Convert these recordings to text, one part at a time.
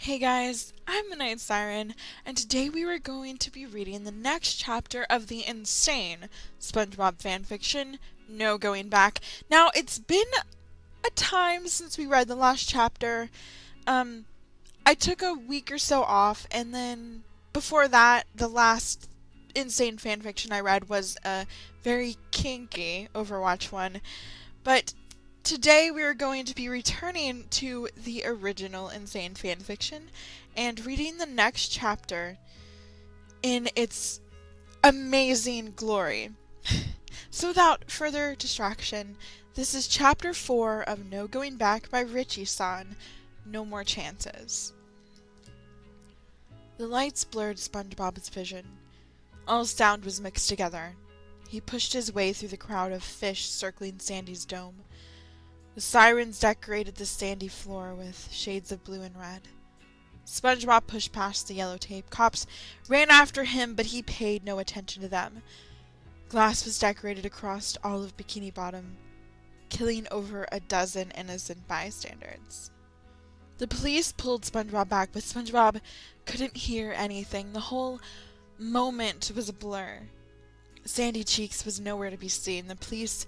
Hey guys, I'm the Night Siren, and today we are going to be reading the next chapter of the insane SpongeBob fanfiction, No Going Back. Now, it's been a time since we read the last chapter. I took a week or so off, and then before that, the last insane fanfiction I read was a very kinky Overwatch one. But today we are going to be returning to the original insane fanfiction and reading the next chapter in its amazing glory. So without further distraction, this is chapter 4 of No Going Back by richiesan, No More Chances. The lights blurred SpongeBob's vision. All sound was mixed together. He pushed his way through the crowd of fish circling Sandy's dome. The sirens decorated the sandy floor with shades of blue and red. SpongeBob pushed past the yellow tape. Cops ran after him, but he paid no attention to them. Glass was decorated across all of Bikini Bottom, killing over a dozen innocent bystanders. The police pulled SpongeBob back, but SpongeBob couldn't hear anything. The whole moment was a blur. Sandy Cheeks was nowhere to be seen. The police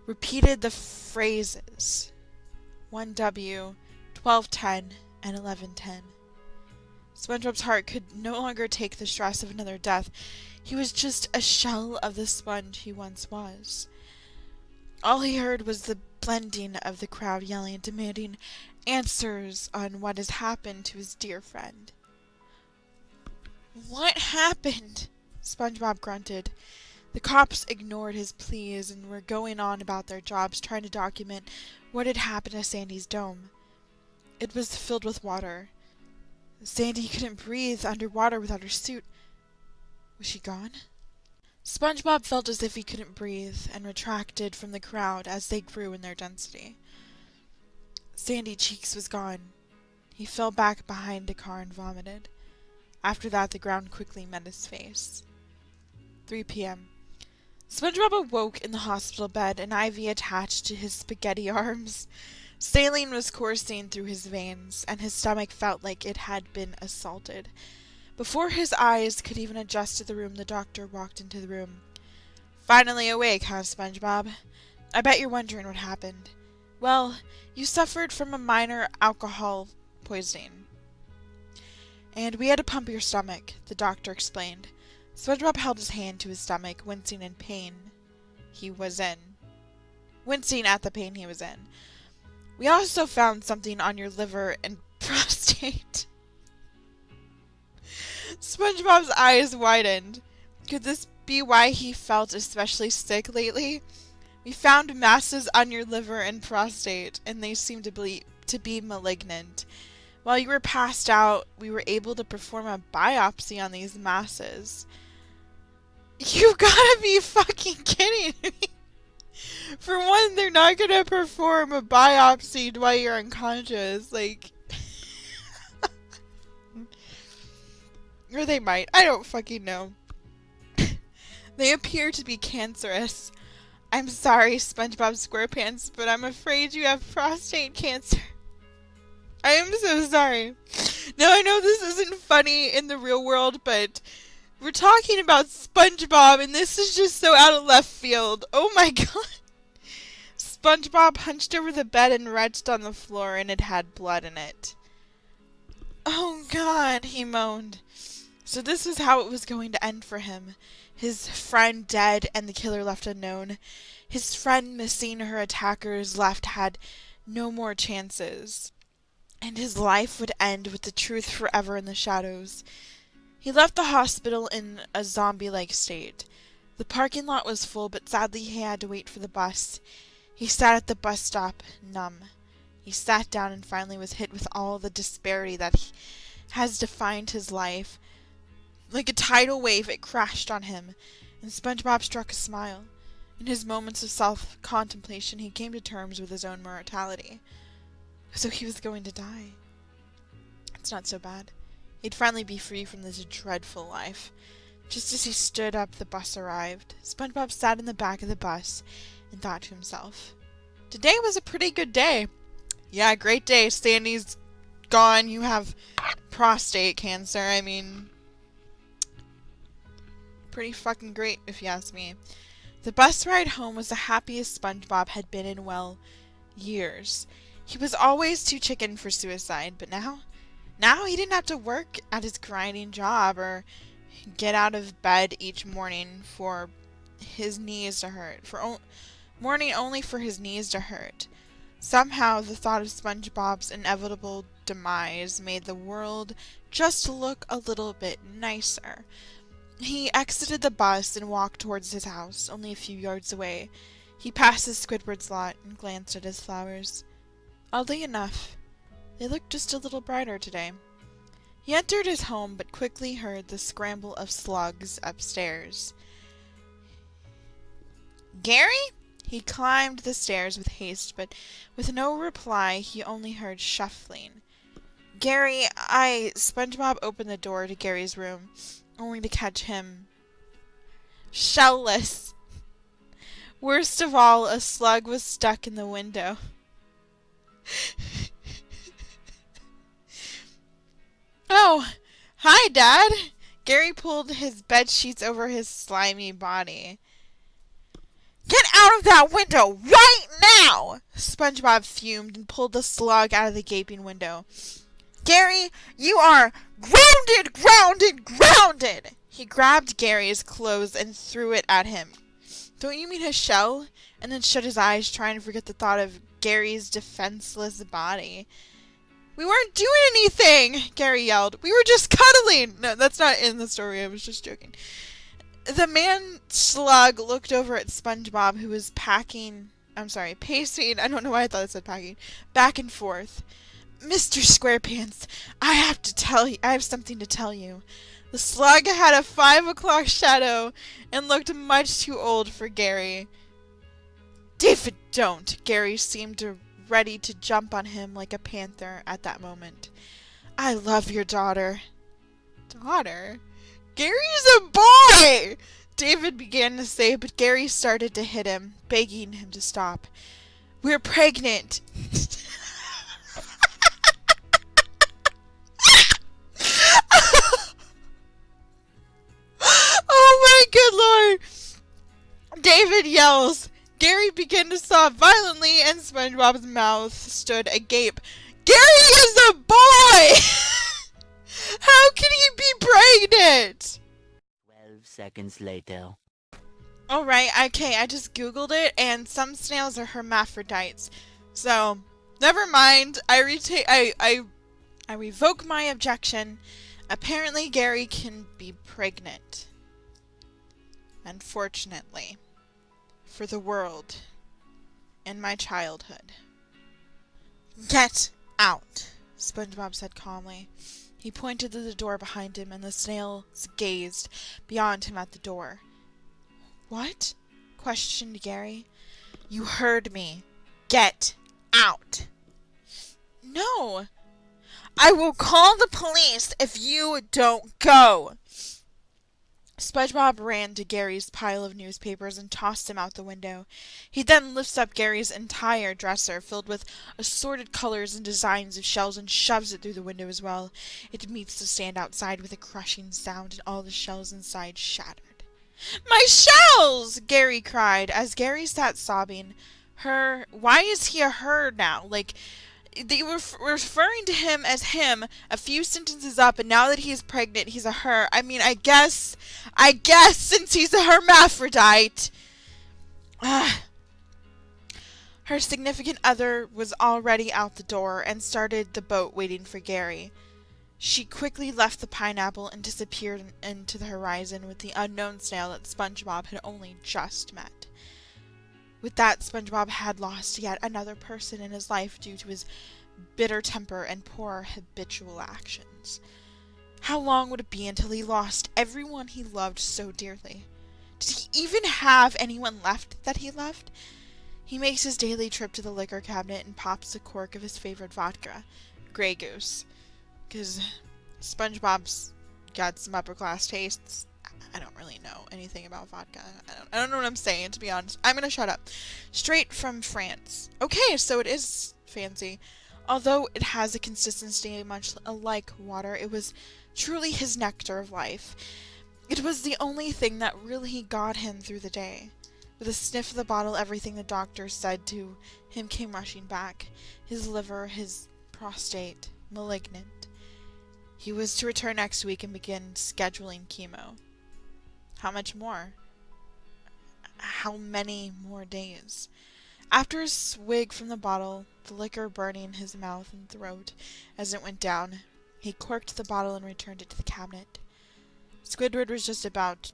repeated the phrases 1W, 1210, and 1110. SpongeBob's heart could no longer take the stress of another death. He was just a shell of the sponge he once was. All he heard was the blending of the crowd yelling and demanding answers on what has happened to his dear friend. What happened? SpongeBob grunted. The cops ignored his pleas and were going on about their jobs, trying to document what had happened to Sandy's dome. It was filled with water. Sandy couldn't breathe underwater without her suit. Was she gone? SpongeBob felt as if he couldn't breathe and retracted from the crowd as they grew in their density. Sandy Cheeks was gone. He fell back behind a car and vomited. After that, the ground quickly met his face. 3 p.m. SpongeBob awoke in the hospital bed, an IV attached to his spaghetti arms. Saline was coursing through his veins, and his stomach felt like it had been assaulted. Before his eyes could even adjust to the room, the doctor walked into the room. Finally awake, huh, SpongeBob? I bet you're wondering what happened. Well, you suffered from a minor alcohol poisoning. And we had to pump your stomach, the doctor explained. SpongeBob held his hand to his stomach, wincing in pain he was in. Wincing at the pain he was in. We also found something on your liver and prostate. SpongeBob's eyes widened. Could this be why he felt especially sick lately? We found masses on your liver and prostate, and they seemed to be malignant. While you were passed out, we were able to perform a biopsy on these masses. You gotta be fucking kidding me. For one, they're not gonna perform a biopsy while you're unconscious. Like, or they might. I don't fucking know. They appear to be cancerous. I'm sorry, SpongeBob SquarePants, but I'm afraid you have prostate cancer. I am so sorry. Now, I know this isn't funny in the real world, but we're talking about SpongeBob, and this is just so out of left field. Oh my god. SpongeBob hunched over the bed and retched on the floor, and it had blood in it. Oh god, he moaned. So this was how it was going to end for him. His friend dead and the killer left unknown. His friend missing, her attackers left had no more chances. And his life would end with the truth forever in the shadows. He left the hospital in a zombie-like state. The parking lot was full, but sadly he had to wait for the bus. He sat at the bus stop, numb. He sat down and finally was hit with all the disparity that has defined his life. Like a tidal wave, it crashed on him, and SpongeBob struck a smile. In his moments of self-contemplation, he came to terms with his own mortality. So he was going to die. It's not so bad. He'd finally be free from this dreadful life. Just as he stood up, the bus arrived. SpongeBob sat in the back of the bus and thought to himself, today was a pretty good day. Yeah, great day. Sandy's gone. You have prostate cancer. I mean, pretty fucking great if you ask me. The bus ride home was the happiest SpongeBob had been in, well, years. He was always too chicken for suicide, but now he didn't have to work at his grinding job or get out of bed each morning for his knees to hurt. Morning only for his knees to hurt. Somehow, the thought of SpongeBob's inevitable demise made the world just look a little bit nicer. He exited the bus and walked towards his house, only a few yards away. He passed the Squidward's lot and glanced at his flowers. Oddly enough, they looked just a little brighter today. He entered his home, but quickly heard the scramble of slugs upstairs. Gary? He climbed the stairs with haste, but with no reply, he only heard shuffling. Gary, SpongeBob opened the door to Gary's room, only to catch him shellless. Worst of all, a slug was stuck in the window. Oh, hi, Dad! Gary pulled his bed sheets over his slimy body. Get out of that window right now! SpongeBob fumed and pulled the slug out of the gaping window. Gary, you are grounded, grounded, grounded! He grabbed Gary's clothes and threw it at him. Don't you mean his shell? And then shut his eyes, trying to forget the thought of Gary's defenseless body. We weren't doing anything, Gary yelled. We were just cuddling. No, that's not in the story. I was just joking. The man slug looked over at SpongeBob, who was pacing, I don't know why I thought it said packing, back and forth. Mr. Squarepants, I have something to tell you. The slug had a 5 o'clock shadow and looked much too old for Gary. David, don't. Gary seemed ready to jump on him like a panther at that moment. I love your daughter. Daughter? Gary's a boy! David began to say, but Gary started to hit him, begging him to stop. We're pregnant. Oh my good lord! David yells. Gary began to sob violently, and SpongeBob's mouth stood agape. Gary is a boy! How can he be pregnant? 12 seconds later. Alright, okay, I just googled it, and some snails are hermaphrodites. So, never mind. I revoke my objection. Apparently, Gary can be pregnant. Unfortunately. For the world. And my childhood. Get out, SpongeBob said calmly. He pointed to the door behind him, and the snails gazed beyond him at the door. What? Questioned Gary. You heard me. Get out. No. I will call the police if you don't go. SpongeBob ran to Gary's pile of newspapers and tossed him out the window. He then lifts up Gary's entire dresser, filled with assorted colors and designs of shells, and shoves it through the window as well. It meets the stand outside with a crushing sound, and all the shells inside shattered. My shells! Gary cried, as Gary sat sobbing. Why is he a her now? Like, they were referring to him as him a few sentences up, and now that he's pregnant, he's a her. I mean, I guess since he's a hermaphrodite. Her significant other was already out the door and started the boat waiting for Gary. She quickly left the pineapple and disappeared into the horizon with the unknown snail that SpongeBob had only just met. With that, SpongeBob had lost yet another person in his life due to his bitter temper and poor habitual actions. How long would it be until he lost everyone he loved so dearly? Did he even have anyone left that he loved? He makes his daily trip to the liquor cabinet and pops a cork of his favorite vodka, Grey Goose. Because SpongeBob's got some upper class tastes. I don't really know anything about vodka. I don't know what I'm saying, to be honest. I'm gonna shut up. Straight from France. Okay, so it is fancy. Although it has a consistency much like water, it was truly his nectar of life. It was the only thing that really got him through the day. With a sniff of the bottle, everything the doctor said to him came rushing back. His liver, his prostate, malignant. He was to return next week and begin scheduling chemo. How much more? How many more days? After a swig from the bottle, the liquor burning his mouth and throat as it went down, he corked the bottle and returned it to the cabinet. Squidward was just about...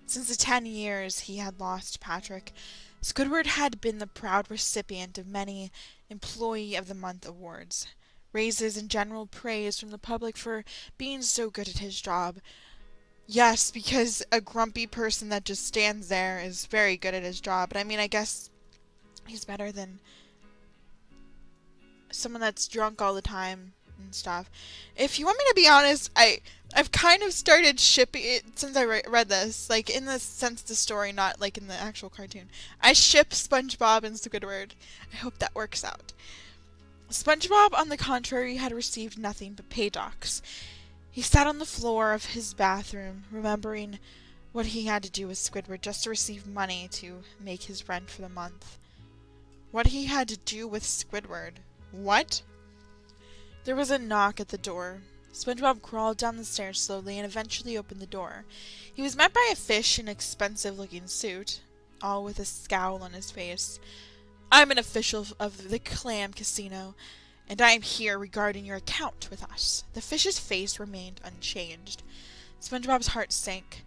Since the 10 years he had lost Patrick, Squidward had been the proud recipient of many Employee of the Month awards, raises and general praise from the public for being so good at his job. Yes, because a grumpy person that just stands there is very good at his job, but I mean, I guess he's better than someone that's drunk all the time and stuff. If you want me to be honest, I've kind of started shipping it since I read this, like in the sense of the story, not like in the actual cartoon. I ship SpongeBob and Squidward. I hope that works out. SpongeBob, on the contrary, had received nothing but paydocks. He sat on the floor of his bathroom, remembering what he had to do with Squidward just to receive money to make his rent for the month. What he had to do with Squidward. What? There was a knock at the door. SpongeBob crawled down the stairs slowly and eventually opened the door. He was met by a fish in an expensive-looking suit, all with a scowl on his face. "I'm an official of the Clam Casino, and I am here regarding your account with us." The fish's face remained unchanged. SpongeBob's heart sank.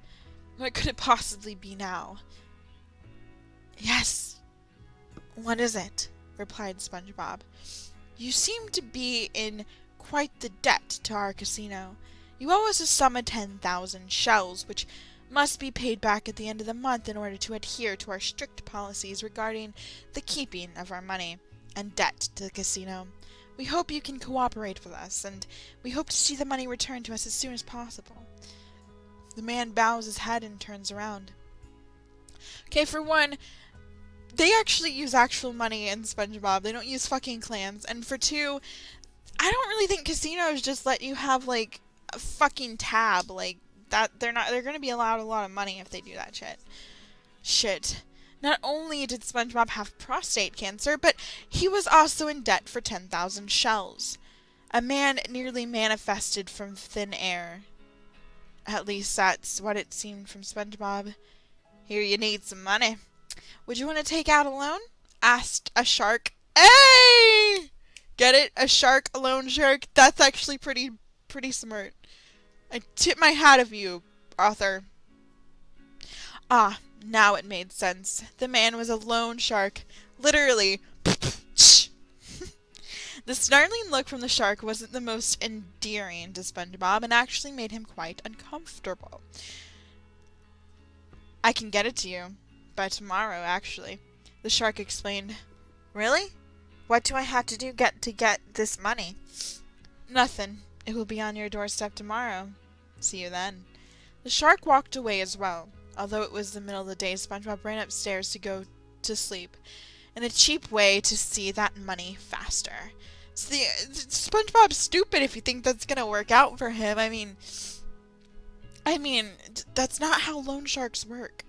What could it possibly be now? "Yes. What is it?" replied SpongeBob. "You seem to be in quite the debt to our casino. You owe us a sum of 10,000 shells, which must be paid back at the end of the month in order to adhere to our strict policies regarding the keeping of our money and debt to the casino. We hope you can cooperate with us, and we hope to see the money returned to us as soon as possible." The man bows his head and turns around. Okay, for one, they actually use actual money in SpongeBob. They don't use fucking clams. And for two, I don't really think casinos just let you have, like, a fucking tab. Like, that, they're gonna be allowed a lot of money if they do that shit. Shit. Not only did SpongeBob have prostate cancer, but he was also in debt for 10,000 shells. A man nearly manifested from thin air. At least that's what it seemed from SpongeBob. "Here, you need some money. Would you want to take out a loan?" asked a shark. Hey! Get it? A shark, a loan shark? That's actually pretty smart. I tip my hat of you, author. Ah, now it made sense. The man was a loan shark. Literally. The snarling look from the shark wasn't the most endearing to SpongeBob and actually made him quite uncomfortable. "I can get it to you by tomorrow, actually," the shark explained. "Really? What do I have to do to get this money?" "Nothing. It will be on your doorstep tomorrow. See you then." The shark walked away as well. Although it was the middle of the day, SpongeBob ran upstairs to go to sleep, in a cheap way to see that money faster. See, SpongeBob's stupid if you think that's gonna work out for him. I mean, that's not how loan sharks work.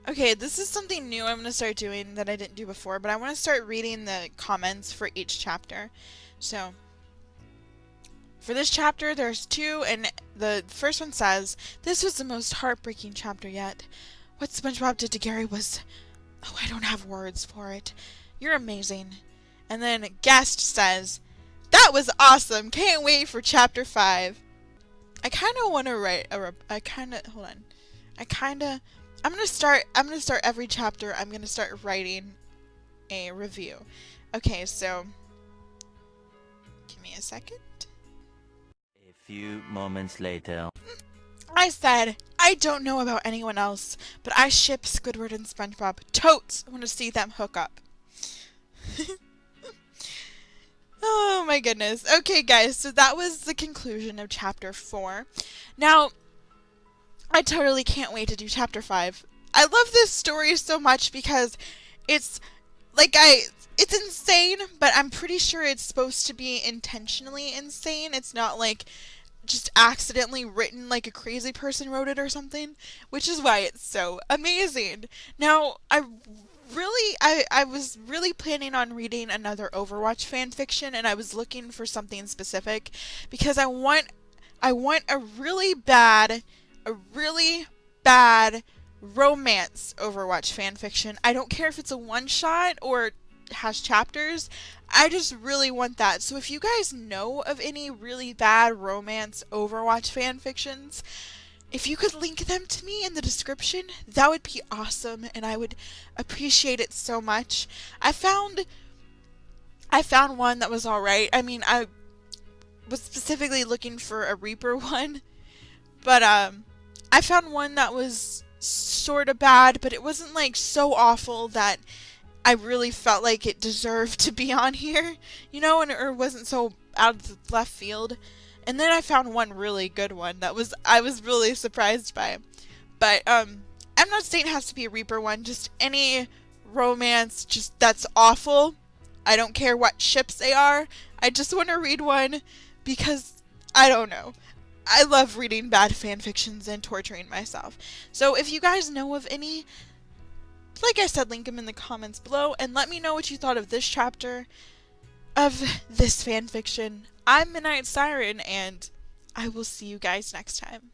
Okay, this is something new I'm going to start doing that I didn't do before, but I want to start reading the comments for each chapter. So, for this chapter, there's 2, and the first one says, "This was the most heartbreaking chapter yet. What SpongeBob did to Gary was... Oh, I don't have words for it. You're amazing." And then Guest says, "That was awesome. Can't wait for chapter 5. I kind of want to write I'm going to start every chapter. I'm going to start writing a review. Okay, so give me a second. A few moments later. I said, I don't know about anyone else, but I ship Squidward and SpongeBob. Totes! I want to see them hook up. Oh my goodness. Okay, guys, so that was the conclusion of chapter 4. Now, I totally can't wait to do chapter 5. I love this story so much because it's it's insane, but I'm pretty sure it's supposed to be intentionally insane. It's not like just accidentally written like a crazy person wrote it or something, which is why it's so amazing. Now, I was really planning on reading another Overwatch fan fiction, and I was looking for something specific because I want a really bad romance Overwatch fan fiction. I don't care if it's a one shot or has chapters. I just really want that. So if you guys know of any really bad romance Overwatch fan fictions, if you could link them to me in the description, that would be awesome, and I would appreciate it so much. I found one that was alright. I mean, I was specifically looking for a Reaper one, but I found one that was sort of bad, but it wasn't like so awful that I really felt like it deserved to be on here, you know, and or wasn't so out of the left field. And then I found one really good one that I was really surprised by. But I'm not saying it has to be a Reaper one, just any romance just that's awful. I don't care what ships they are. I just want to read one because I don't know. I love reading bad fan fictions and torturing myself. So if you guys know of any, like I said, link them in the comments below and let me know what you thought of this chapter of this fan fiction. I'm Midnight Siren, and I will see you guys next time.